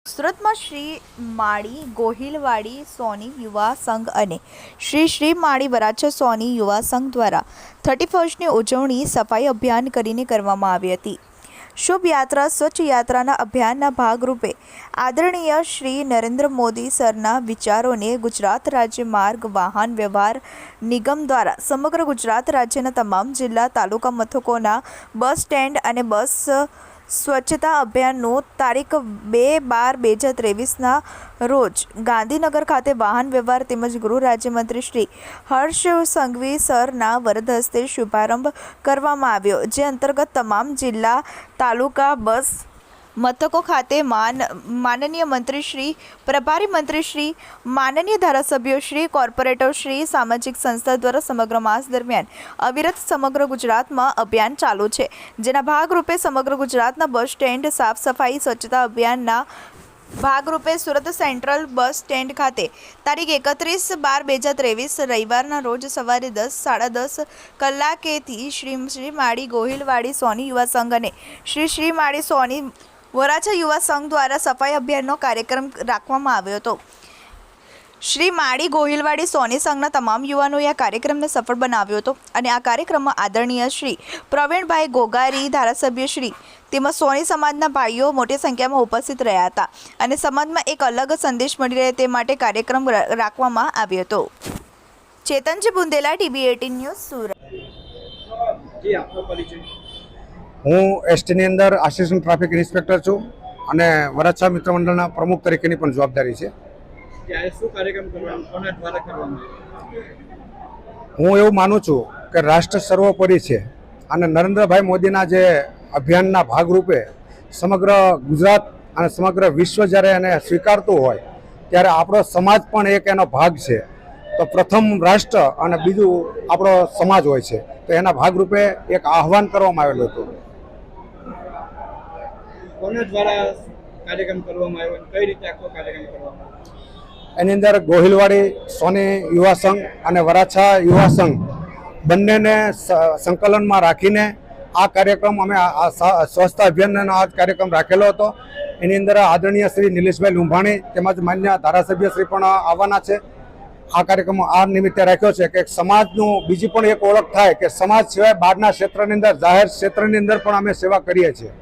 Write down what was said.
સુરતમાં શ્રી માળી ગોહિલવાડી સોની યુવા સંઘ અને શ્રી માળી વરાછા સોની યુવા સંઘ દ્વારા 31મી ઉજવણી સફાઈ અભિયાન કરીને કરવામાં આવી હતી। શુભ યાત્રા સ્વચ્છ યાત્રાના અભિયાનના ભાગરૂપે આદરણીય શ્રી નરેન્દ્ર મોદી સરના વિચારોને ગુજરાત રાજ્ય માર્ગ વાહન વ્યવહાર નિગમ દ્વારા સમગ્ર ગુજરાત રાજ્યના તમામ જિલ્લા તાલુકા મથકોના બસ સ્ટેન્ડ અને બસ સ્વચ્છતા અભિયાનનું તારીખ 2/12/2023ના રોજ ગાંધીનગર ખાતે વાહન વ્યવહાર તેમજ ગૃહ રાજ્યમંત્રી શ્રી હર્ષ સંઘવી સરના વરદ હસ્તે શુભારંભ કરવામાં આવ્યો, જે અંતર્ગત તમામ જિલ્લા તાલુકા બસ મથકો ખાતે માનનીય મંત્રી શ્રી, પ્રભારી મંત્રી શ્રી, માનનીય ધારાસભ્યો શ્રી, કોર્પોરેટર શ્રી, સામાજિક સંસ્થા દ્વારા સમગ્ર માસ દરમિયાન અવિરત સમગ્ર ગુજરાતમાં અભિયાન ચાલુ છે, જેના ભાગરૂપે સમગ્ર ગુજરાતના બસ સ્ટેન્ડ સાફ સફાઈ સ્વચ્છતા અભિયાનના ભાગરૂપે સુરત સેન્ટ્રલ બસ સ્ટેન્ડ ખાતે તારીખ 31/12/2023 રવિવારના રોજ સવારે 10:30 કલાકેથી શ્રી માળી ગોહિલવાડી સોની યુવા સંઘ અને શ્રી માળી સોની વરાછા યુવા સંઘ દ્વારા સફાઈ અભિયાનનો કાર્યક્રમ રાખવામાં આવ્યો હતો। શ્રી માળી ગોહિલવાડી સોની સંઘના તમામ યુવાનોએ આ કાર્યક્રમને સફળ બનાવ્યો હતો અને આ કાર્યક્રમમાં આદરણીય શ્રી પ્રવીણભાઈ ગોગારી ધારાસભ્ય શ્રી તેમજ સોની સમાજના ભાઈઓ મોટી સંખ્યામાં ઉપસ્થિત રહ્યા હતા અને સમાજમાં એક અલગ સંદેશ મળી રહે તે માટે કાર્યક્રમ રાખવામાં આવ્યો હતો। ચેતનજી બુંદેલા, TVB 18 ન્યૂઝ, સુરત। જી, આપનો પરિચય? હું એસટીની અંદર આસિસ્ટન્ટ ટ્રાફિક ઇન્સ્પેક્ટર છું અને વરાછા મિત્ર મંડળના પ્રમુખ તરીકેની પણ જવાબદારી છે। ત્યારે શું કાર્યક્રમ કરવાનો, કોના દ્વારા કરવામાં? હું એવું માનું છું કે રાષ્ટ્ર સર્વોપરી છે અને નરેન્દ્રભાઈ મોદીના જે અભિયાનના ભાગરૂપે સમગ્ર ગુજરાત અને સમગ્ર વિશ્વ જ્યારે એને સ્વીકારતું હોય ત્યારે આપણો સમાજ પણ એક એનો ભાગ છે। તો પ્રથમ રાષ્ટ્ર અને બીજું આપણો સમાજ હોય છે, તો એના ભાગરૂપે એક આહવાન કરવામાં આવેલું હતું। કોના દ્વારા કાર્યક્રમ કરવામાં આવ્યો, કઈ રીતે આખો કાર્યક્રમ કરવામાં આવ્યો? એની અંદર ગોહિલવાડી સોની યુવા સંઘ અને વરાછા યુવા સંઘ બંનેને સંકલનમાં રાખીને આ કાર્યક્રમ અમે સ્વચ્છતા અભિયાનનો આ કાર્યક્રમ રાખેલો હતો। એની અંદર આદરણીય શ્રી નિલેશભાઈ લુંભાણી તેમજ માન્ય ધારાસભ્ય શ્રી પણ આવવાના છે। આ કાર્યક્રમ આ નિમિત્તે રાખ્યો છે કે સમાજનું બીજી પણ એક ઓળખ થાય કે સમાજ સિવાય બહારના ક્ષેત્રની અંદર, જાહેર ક્ષેત્રની અંદર પણ અમે સેવા કરીએ છીએ।